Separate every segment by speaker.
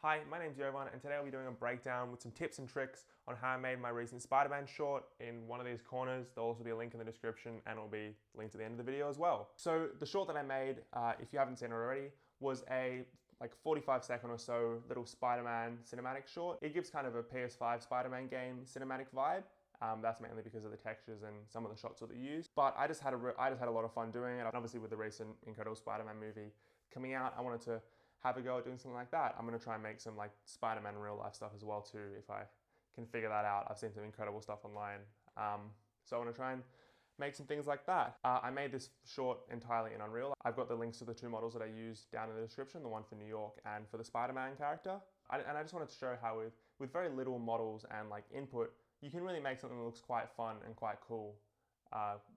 Speaker 1: Hi, my name's Jovan, and today I'll be doing a breakdown with some tips and tricks on how I made my recent Spider-Man short in one of these corners. There'll also be a link in the description and it'll be linked at the end of the video as well. So the short that I made, if you haven't seen it already, was a 45-second or so little Spider-Man cinematic short. It gives kind of a PS5 Spider-Man game cinematic vibe. That's mainly because of the textures and some of the shots that they use. But I just had a lot of fun doing it. And obviously with the recent Incredible Spider-Man movie coming out, I wanted to have a go at doing something like that. I'm gonna try and make some like Spider-Man real life stuff as well too, if I can figure that out. I've seen some incredible stuff online. So I wanna try and make some things like that. I made this short entirely in Unreal. I've got the links to the two models that I used down in the description, the one for New York and for the Spider-Man character. And I just wanted to show how with very little models and like input, you can really make something that looks quite fun and quite cool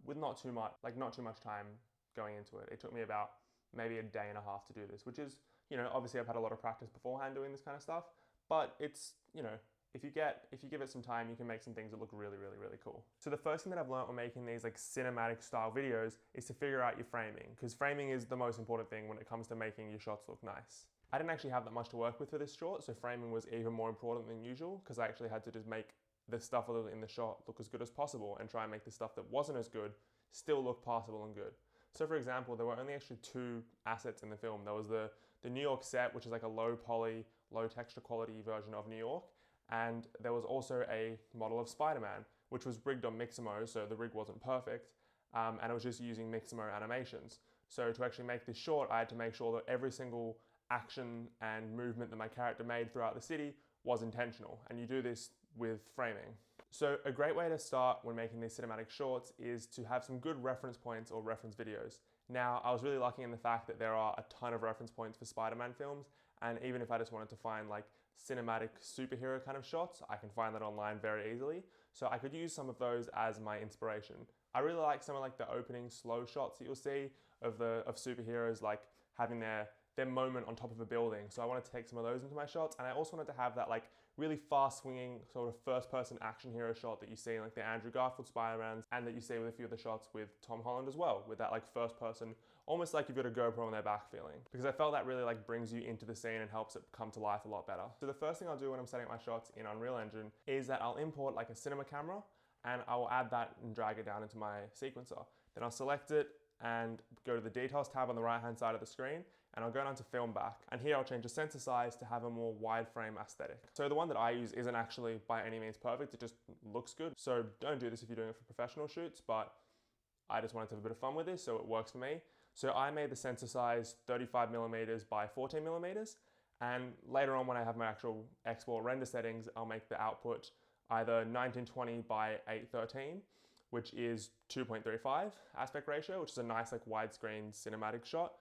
Speaker 1: with not too much time going into it. It took me about maybe a day and a half to do this, which is, you know, obviously I've had a lot of practice beforehand doing this kind of stuff, but it's, you know, if you give it some time, you can make some things that look really, really, really cool. So the first thing that I've learned when making these like cinematic style videos is to figure out your framing, because framing is the most important thing when it comes to making your shots look nice. I didn't actually have that much to work with for this short, so framing was even more important than usual, because I actually had to just make the stuff in the shot look as good as possible and try and make the stuff that wasn't as good still look passable and good. So for example, there were only actually two assets in the film. There was the New York set, which is like a low poly, low texture quality version of New York. And there was also a model of Spider-Man, which was rigged on Mixamo, so the rig wasn't perfect. And it was just using Mixamo animations. So to actually make this short, I had to make sure that every single action and movement that my character made throughout the city was intentional. And you do this with framing. So a great way to start when making these cinematic shorts is to have some good reference points or reference videos. Now, I was really lucky in the fact that there are a ton of reference points for Spider-Man films, and even if I just wanted to find like cinematic superhero kind of shots, I can find that online very easily. So I could use some of those as my inspiration. I really like some of like the opening slow shots that you'll see of superheroes like having their moment on top of a building. So I wanted to take some of those into my shots, and I also wanted to have that like really fast swinging sort of first person action hero shot that you see in like the Andrew Garfield Spider-Mans, and that you see with a few of the shots with Tom Holland as well, with that like first person, almost like you've got a GoPro on their back feeling. Because I felt that really like brings you into the scene and helps it come to life a lot better. So the first thing I'll do when I'm setting up my shots in Unreal Engine is that I'll import like a cinema camera, and I will add that and drag it down into my sequencer. Then I'll select it and go to the details tab on the right hand side of the screen, and I'll go down to film back, and here I'll change the sensor size to have a more wide frame aesthetic. So the one that I use isn't actually by any means perfect, it just looks good. So don't do this if you're doing it for professional shoots, but I just wanted to have a bit of fun with this, so it works for me. So I made the sensor size 35mm by 14mm, and later on when I have my actual export render settings, I'll make the output either 1920 by 813, which is 2.35 aspect ratio, which is a nice like widescreen cinematic shot.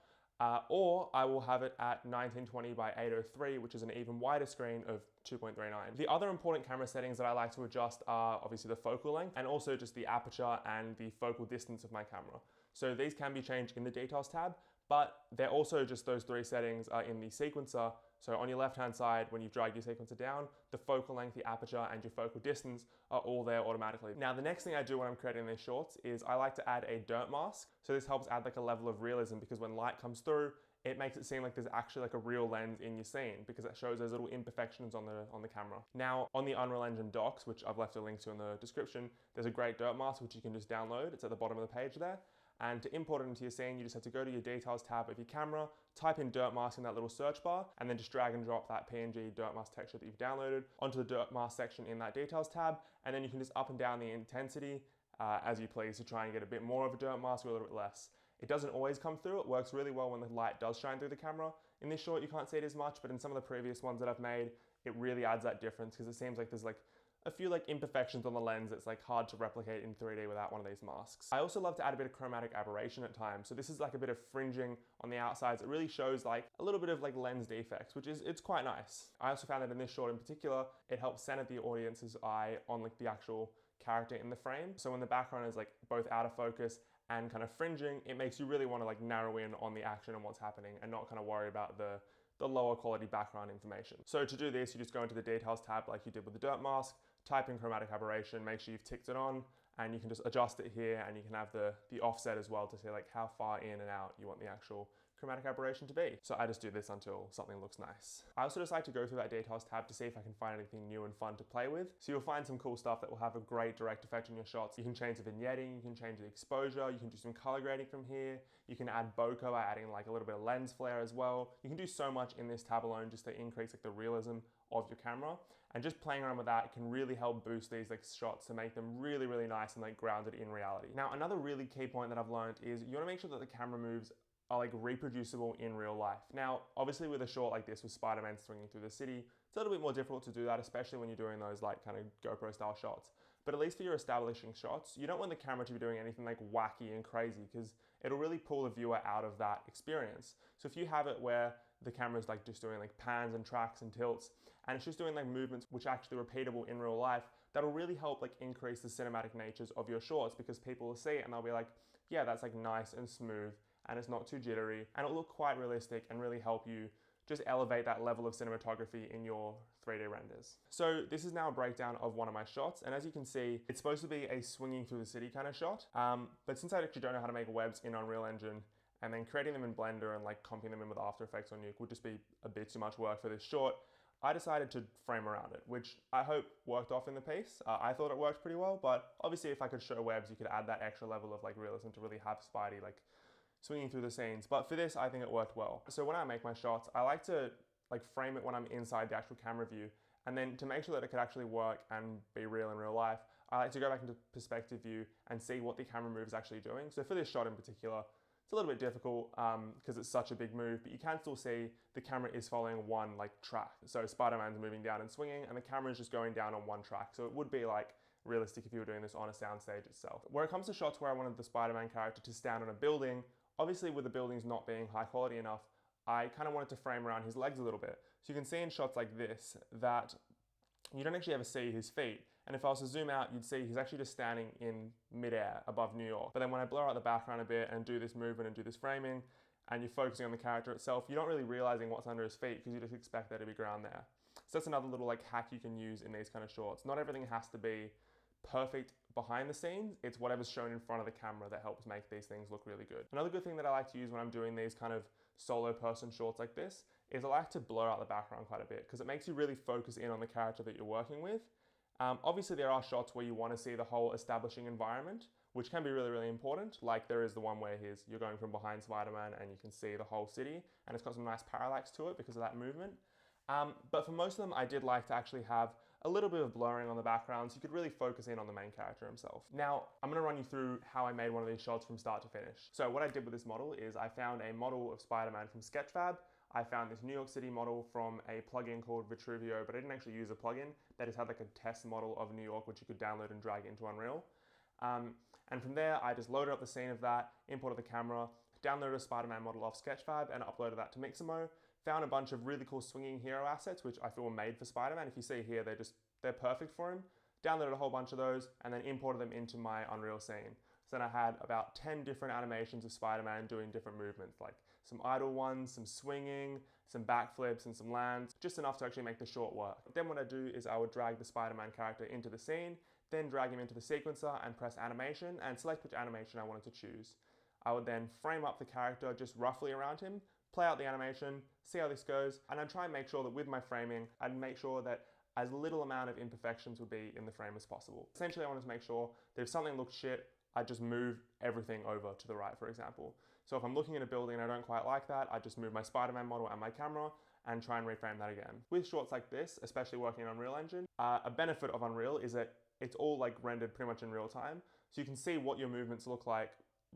Speaker 1: Or I will have it at 1920 by 803, which is an even wider screen of 2.39. The other important camera settings that I like to adjust are obviously the focal length and also just the aperture and the focal distance of my camera. So these can be changed in the details tab, but they're also just those three settings are in the sequencer. So on your left-hand side, when you've dragged your sequencer down, the focal length, the aperture, and your focal distance are all there automatically. Now, the next thing I do when I'm creating these shorts is I like to add a dirt mask. So this helps add like a level of realism, because when light comes through, it makes it seem like there's actually like a real lens in your scene, because it shows those little imperfections on the camera. Now, on the Unreal Engine docs, which I've left a link to in the description, there's a great dirt mask which you can just download. It's at the bottom of the page there. And to import it into your scene, you just have to go to your details tab of your camera, type in dirt mask in that little search bar, and then just drag and drop that PNG dirt mask texture that you've downloaded onto the dirt mask section in that details tab. And then you can just up and down the intensity as you please to try and get a bit more of a dirt mask or a little bit less. It doesn't always come through. It works really well when the light does shine through the camera. In this short, you can't see it as much, but in some of the previous ones that I've made, it really adds that difference, because it seems like there's like a few like imperfections on the lens that's like hard to replicate in 3D without one of these masks. I also love to add a bit of chromatic aberration at times. So this is like a bit of fringing on the outsides. It really shows like a little bit of like lens defects, which is, it's quite nice. I also found that in this short in particular, it helps center the audience's eye on like the actual character in the frame. So when the background is like both out of focus and kind of fringing, it makes you really want to like narrow in on the action and what's happening and not kind of worry about the lower quality background information. So to do this, you just go into the details tab like you did with the dirt mask, type in chromatic aberration, make sure you've ticked it on, and you can just adjust it here, and you can have the offset as well to say like how far in and out you want the actual chromatic aberration to be. So I just do this until something looks nice. I also just like to go through that details tab to see if I can find anything new and fun to play with. So you'll find some cool stuff that will have a great direct effect on your shots. You can change the vignetting, you can change the exposure, you can do some color grading from here. You can add bokeh by adding like a little bit of lens flare as well. You can do so much in this tab alone just to increase like the realism of your camera. And just playing around with that can really help boost these like shots to make them really, really nice and like grounded in reality. Now, another really key point that I've learned is you want to make sure that the camera moves are like reproducible in real life. Now, obviously with a shot like this with Spider-Man swinging through the city, it's a little bit more difficult to do that, especially when you're doing those like kind of GoPro style shots. But at least for your establishing shots, you don't want the camera to be doing anything like wacky and crazy because it'll really pull the viewer out of that experience. So if you have it where the camera's like just doing like pans and tracks and tilts, and it's just doing like movements which are actually repeatable in real life, that'll really help like increase the cinematic natures of your shorts because people will see it and they'll be like, yeah, that's like nice and smooth and it's not too jittery and it'll look quite realistic and really help you just elevate that level of cinematography in your 3D renders. So this is now a breakdown of one of my shots, and as you can see, it's supposed to be a swinging through the city kind of shot, but since I actually don't know how to make webs in Unreal Engine, and then creating them in Blender and like comping them in with After Effects on Nuke would just be a bit too much work for this short, I decided to frame around it, which I hope worked off in the piece. I thought it worked pretty well, but obviously if I could show webs, you could add that extra level of like realism to really have Spidey like swinging through the scenes. But for this, I think it worked well. So when I make my shots, I like to like frame it when I'm inside the actual camera view. And then to make sure that it could actually work and be real in real life, I like to go back into perspective view and see what the camera move is actually doing. So for this shot in particular, it's a little bit difficult because it's such a big move, but you can still see the camera is following one like track. So Spider-Man's moving down and swinging and the camera is just going down on one track. So it would be like realistic if you were doing this on a soundstage itself. Where it comes to shots where I wanted the Spider-Man character to stand on a building, obviously with the buildings not being high quality enough, I kind of wanted to frame around his legs a little bit. So you can see in shots like this that you don't actually ever see his feet. And if I was to zoom out, you'd see he's actually just standing in midair above New York. But then when I blur out the background a bit and do this movement and do this framing, and you're focusing on the character itself, you're not really realizing what's under his feet because you just expect there to be ground there. So that's another little like hack you can use in these kind of shorts. Not everything has to be perfect behind the scenes. It's whatever's shown in front of the camera that helps make these things look really good. Another good thing that I like to use when I'm doing these kind of solo person shorts like this is I like to blur out the background quite a bit because it makes you really focus in on the character that you're working with. Obviously there are shots where you want to see the whole establishing environment, which can be really, really important. Like there is the one where you're going from behind Spider-Man and you can see the whole city and it's got some nice parallax to it because of that movement. But for most of them, I did like to actually have a little bit of blurring on the background so you could really focus in on the main character himself. Now, I'm gonna run you through how I made one of these shots from start to finish. So what I did with this model is I found a model of Spider-Man from Sketchfab. I found this New York City model from a plugin called Vitruvio, but I didn't actually use a plugin. They just had like a test model of New York, which you could download and drag into Unreal. And from there, I just loaded up the scene of that, imported the camera, downloaded a Spider-Man model off Sketchfab and uploaded that to Mixamo. Found a bunch of really cool swinging hero assets, which I feel were made for Spider-Man. If you see here, they're perfect for him. Downloaded a whole bunch of those and then imported them into my Unreal scene. So then I had about 10 different animations of Spider-Man doing different movements, like some idle ones, some swinging, some backflips and some lands, just enough to actually make the short work. Then what I do is I would drag the Spider-Man character into the scene, then drag him into the sequencer and press animation and select which animation I wanted to choose. I would then frame up the character just roughly around him, play out the animation, see how this goes, and I'd try and make sure that with my framing, I'd make sure that as little amount of imperfections would be in the frame as possible. Essentially, I wanted to make sure that if something looked shit, I'd just move everything over to the right, for example. So if I'm looking at a building and I don't quite like that, I just move my Spider-Man model and my camera and try and reframe that again. With shorts like this, especially working in Unreal Engine, a benefit of Unreal is that it's all like rendered pretty much in real time. So you can see what your movements look like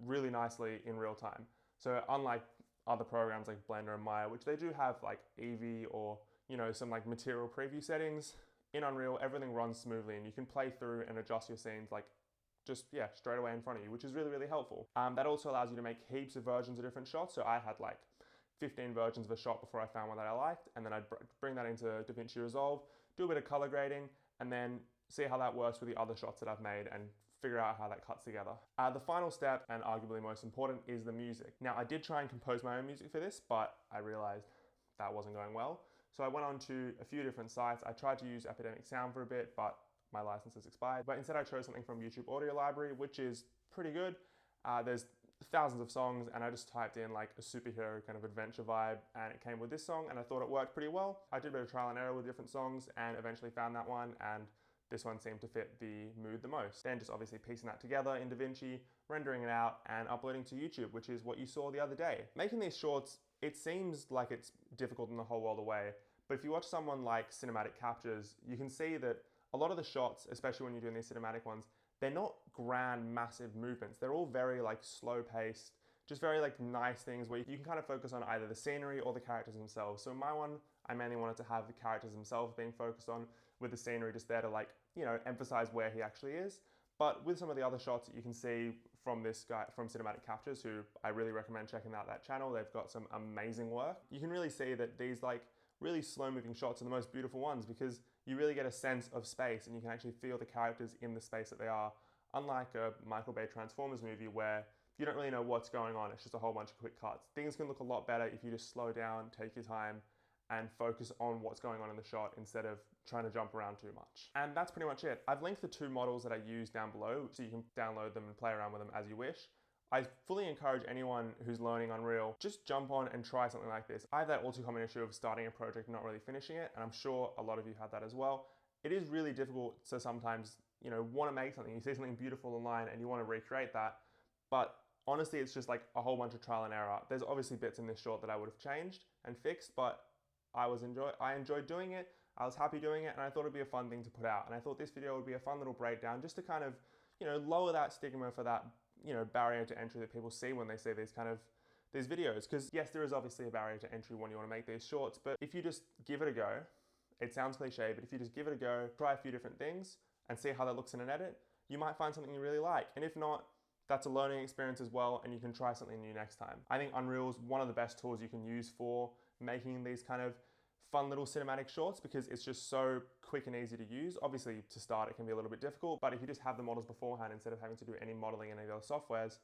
Speaker 1: really nicely in real time. So unlike other programs like Blender and Maya, which they do have like Eevee or, you know, some like material preview settings, in Unreal, everything runs smoothly and you can play through and adjust your scenes like just, yeah, straight away in front of you, which is really, really helpful. That also allows you to make heaps of versions of different shots. So I had like 15 versions of a shot before I found one that I liked, and then I'd bring that into DaVinci Resolve, do a bit of color grading, and then see how that works with the other shots that I've made and figure out how that cuts together. The final step, and arguably most important, is the music. Now, I did try and compose my own music for this, but I realized that wasn't going well. So I went on to a few different sites. I tried to use Epidemic Sound for a bit, but my license has expired. But instead I chose something from YouTube Audio Library, which is pretty good. There's thousands of songs, and I just typed in like a superhero kind of adventure vibe, and it came with this song, and I thought it worked pretty well. I did a bit of trial and error with different songs and eventually found that one, and this one seemed to fit the mood the most. Then just obviously piecing that together in DaVinci, rendering it out, and uploading to YouTube, which is what you saw the other day. Making these shorts, it seems like it's difficult in the whole world away, but if you watch someone like Cinematic Captures, you can see that a lot of the shots, especially when you're doing these cinematic ones, they're not grand, massive movements. They're all very like slow paced, just very like nice things where you can kind of focus on either the scenery or the characters themselves. So in my one, I mainly wanted to have the characters themselves being focused on, with the scenery just there to like, emphasize where he actually is. But with some of the other shots that you can see from this guy from Cinematic Captures, who I really recommend checking out that channel, they've got some amazing work. You can really see that these like really slow moving shots are the most beautiful ones because you really get a sense of space and you can actually feel the characters in the space that they are. Unlike a Michael Bay Transformers movie where you don't really know what's going on, it's just a whole bunch of quick cuts. Things can look a lot better if you just slow down, take your time, and focus on what's going on in the shot instead of trying to jump around too much. And that's pretty much it. I've linked the 2 models that I use down below so you can download them and play around with them as you wish. I fully encourage anyone who's learning Unreal, just jump on and try something like this. I have that all too common issue of starting a project and not really finishing it, and I'm sure a lot of you have that as well. It is really difficult to sometimes, want to make something. You see something beautiful online and you want to recreate that, but honestly, it's just like a whole bunch of trial and error. There's obviously bits in this short that I would have changed and fixed, but I enjoyed doing it. I was happy doing it, and I thought it'd be a fun thing to put out. And I thought this video would be a fun little breakdown just to kind of, lower that stigma for that, barrier to entry that people see when they see these videos. Because yes, there is obviously a barrier to entry when you want to make these shorts, but if you just give it a go, it sounds cliche, but if you just give it a go, try a few different things and see how that looks in an edit, you might find something you really like. And if not, that's a learning experience as well, and you can try something new next time. I think Unreal is one of the best tools you can use for making these kind of fun little cinematic shorts because it's just so quick and easy to use. Obviously, to start, it can be a little bit difficult, but if you just have the models beforehand instead of having to do any modeling in any other softwares,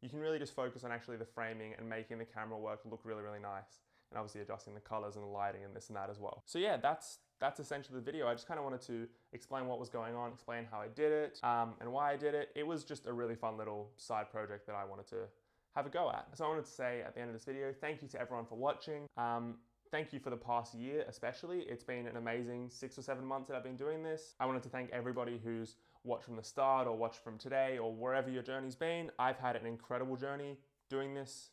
Speaker 1: you can really just focus on actually the framing and making the camera work look really, really nice. And obviously adjusting the colors and the lighting and this and that as well. So yeah, that's essentially the video. I just kind of wanted to explain what was going on, explain how I did it, and why I did it. It was just a really fun little side project that I wanted to have a go at. So I wanted to say at the end of this video, thank you to everyone for watching. Thank you for the past year especially. It's been an amazing 6 or 7 months that I've been doing this. I wanted to thank everybody who's watched from the start or watched from today or wherever your journey's been. I've had an incredible journey doing this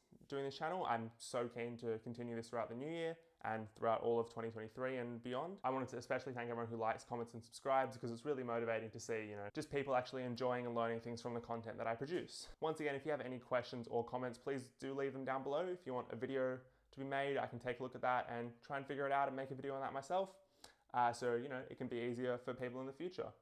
Speaker 1: channel. I'm so keen to continue this throughout the new year and throughout all of 2023 and beyond. I wanted to especially thank everyone who likes, comments, and subscribes because it's really motivating to see, just people actually enjoying and learning things from the content that I produce. Once again, if you have any questions or comments, please do leave them down below. If you want a video to be made, I can take a look at that and try and figure it out and make a video on that myself. So, it can be easier for people in the future.